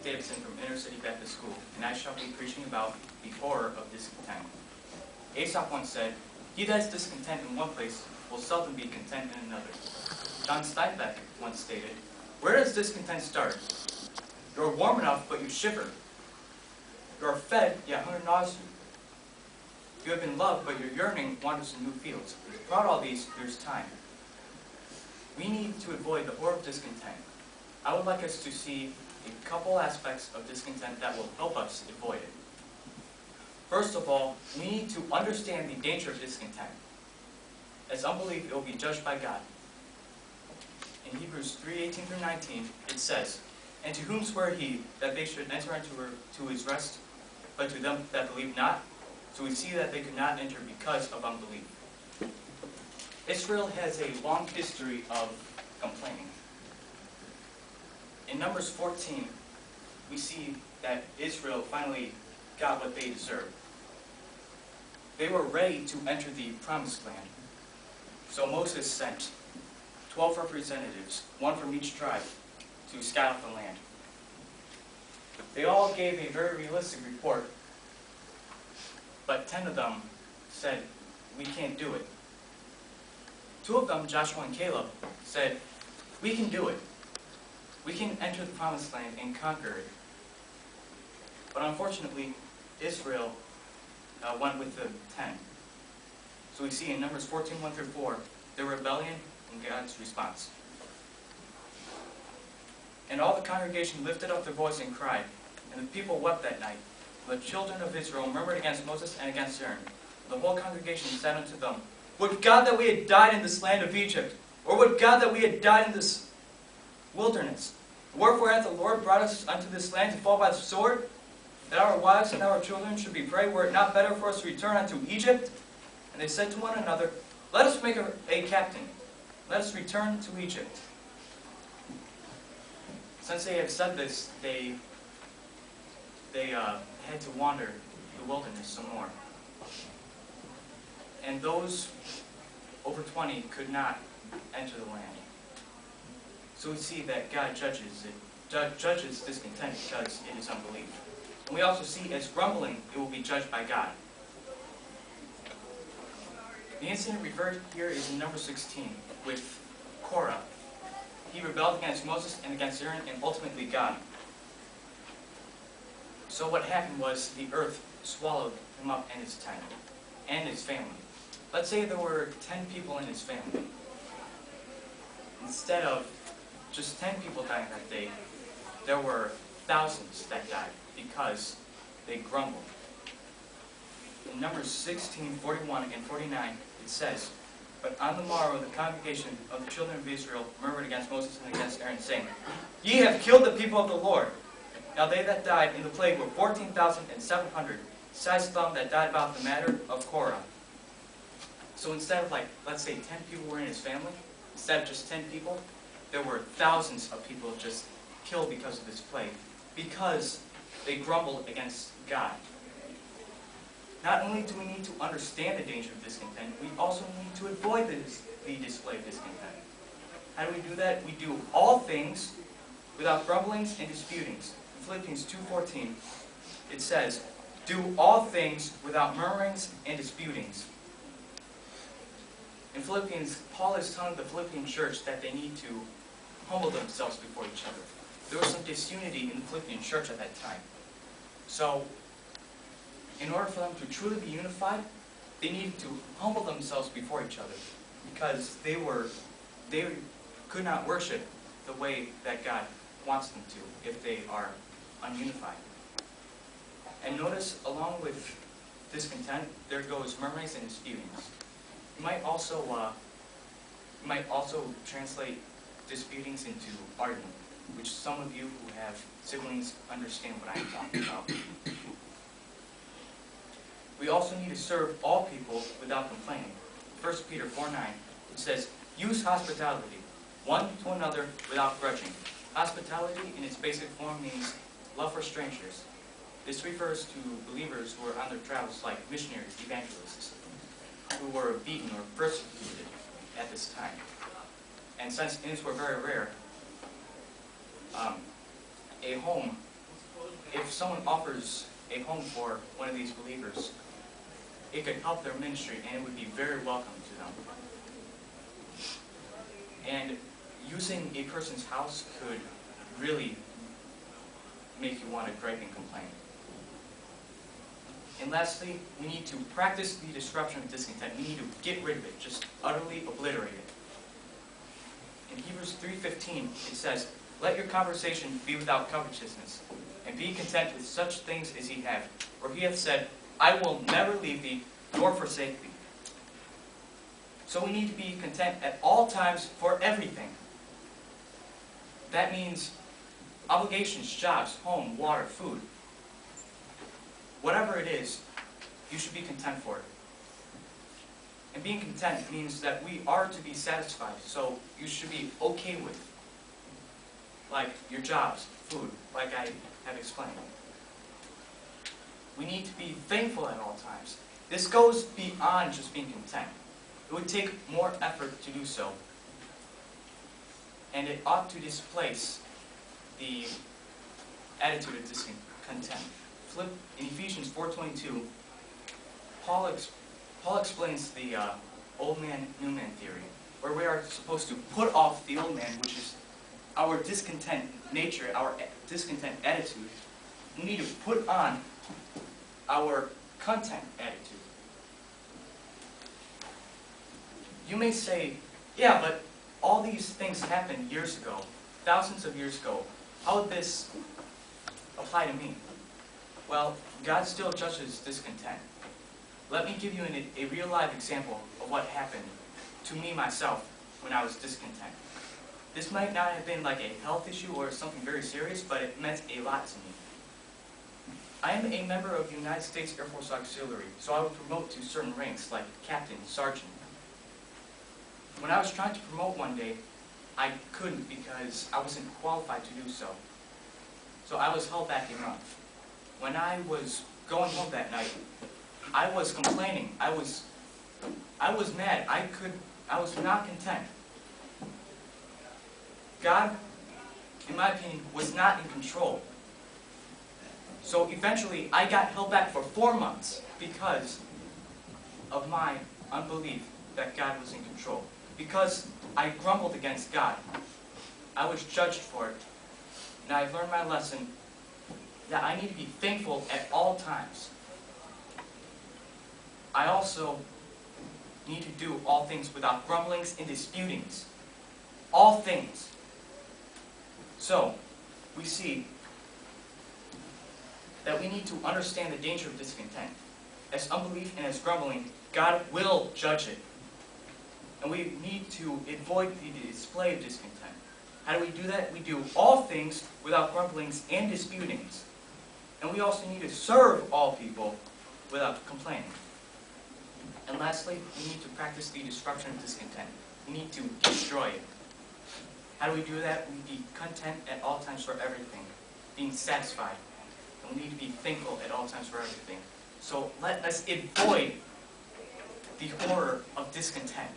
Davidson from Inner City Baptist School, and I shall be preaching about the horror of discontent. Aesop once said, "He that is discontent in one place will seldom be content in another." John Steinbeck once stated, "Where does discontent start? You are warm enough, but you shiver. You are fed, yet hunger gnaws you. You have been loved, but your yearning wanders to new fields. Throughout all these, there's time." We need to avoid the horror of discontent. I would like us to see a couple aspects of discontent that will help us avoid it. First of all, we need to understand the danger of discontent. As unbelief, it will be judged by God. In Hebrews 3:18-19, it says, "And to whom sware he that they should enter into his rest, but to them that believe not? So we see that they could not enter because of unbelief." Israel has a long history of complaining. In Numbers 14, we see that Israel finally got what they deserved. They were ready to enter the Promised Land. So Moses sent 12 representatives, one from each tribe, to scout out the land. They all gave a very realistic report, but 10 of them said, "We can't do it." 2 of them, Joshua and Caleb, said, "We can do it. We can enter the Promised Land and conquer it." But unfortunately, Israel went with the 10. So we see in Numbers 14:1-4, the rebellion and God's response. "And all the congregation lifted up their voice and cried, and the people wept that night. The children of Israel murmured against Moses and against Aaron. The whole congregation said unto them, Would God that we had died in this land of Egypt, or would God that we had died in this wilderness? Wherefore hath the Lord brought us unto this land to fall by the sword, that our wives and our children should be prey? Were it not better for us to return unto Egypt?" And they said to one another, "Let us make a captain. Let us return to Egypt." Since they have said this, they had to wander the wilderness some more. And those over 20 could not enter the land. So we see that God judges discontent because it is unbelief. And we also see as grumbling, it will be judged by God. The incident referred here is in Number 16 with Korah. He rebelled against Moses and against Aaron and ultimately God. So what happened was the earth swallowed him up and his tent and his family. Let's say there were 10 people in his family. Instead of just 10 people dying that day, there were thousands that died because they grumbled. In Numbers 16:41-49, it says, "But on the morrow the congregation of the children of Israel murmured against Moses and against Aaron, saying, Ye have killed the people of the Lord. Now they that died in the plague were 14,700, besides them that died about the matter of Korah." So instead of let's say 10 people were in his family, instead of just 10 people, there were thousands of people just killed because of this plague, because they grumbled against God. Not only do we need to understand the danger of discontent, we also need to avoid the display of discontent. How do we do that? We do all things without grumblings and disputings. In Philippians 2:14, it says, "Do all things without murmurings and disputings." In Philippians, Paul is telling the Philippian church that they need to humble themselves before each other. There was some disunity in the Philippian church at that time. So, in order for them to truly be unified, they needed to humble themselves before each other, because they could not worship the way that God wants them to if they are ununified. And notice, along with discontent, there goes murmurings and disputings. You might also translate disputings into arguing, which some of you who have siblings understand what I'm talking about. We also need to serve all people without complaining. 1 Peter 4:9, it says, "Use hospitality, one to another without grudging." Hospitality in its basic form means love for strangers. This refers to believers who are on their travels like missionaries, evangelists, who were beaten or persecuted at this time. And since inns were very rare, a home if someone offers a home for one of these believers, it could help their ministry and it would be very welcome to them. And using a person's house could really make you want to gripe and complain. And lastly, we need to practice the disruption of discontent. We need to get rid of it, just utterly obliterate it. In Hebrews 3:15, it says, "Let your conversation be without covetousness, and be content with such things as ye have. For he hath said, I will never leave thee, nor forsake thee." So we need to be content at all times for everything. That means obligations, jobs, home, water, food. Whatever it is, you should be content for it. And being content means that we are to be satisfied, so you should be okay with, like your jobs, food, like I have explained. We need to be thankful at all times. This goes beyond just being content. It would take more effort to do so. And it ought to displace the attitude of discontent. Flip in Ephesians 4:22, Paul explains the old man, new man theory, where we are supposed to put off the old man, which is our discontent nature, our discontent attitude. We need to put on our content attitude. You may say, yeah, but all these things happened years ago, thousands of years ago. How would this apply to me? Well, God still judges discontent. Let me give you a real life example of what happened to me myself when I was discontent. This might not have been like a health issue or something very serious, but it meant a lot to me. I am a member of the United States Air Force Auxiliary, so I would promote to certain ranks like captain, sergeant. When I was trying to promote one day, I couldn't because I wasn't qualified to do so. So I was held back a month. When I was going home that night, I was complaining. I was mad. I was not content. God, in my opinion, was not in control. So eventually, I got held back for 4 months because of my unbelief that God was in control. Because I grumbled against God, I was judged for it. And I learned my lesson that I need to be thankful at all times. I also need to do all things without grumblings and disputings. All things. So, we see that we need to understand the danger of discontent. As unbelief and as grumbling, God will judge it. And we need to avoid the display of discontent. How do we do that? We do all things without grumblings and disputings. And we also need to serve all people without complaining. And lastly, we need to practice the disruption of discontent. We need to destroy it. How do we do that? We be content at all times for everything, being satisfied. And we need to be thankful at all times for everything. So let us avoid the horror of discontent.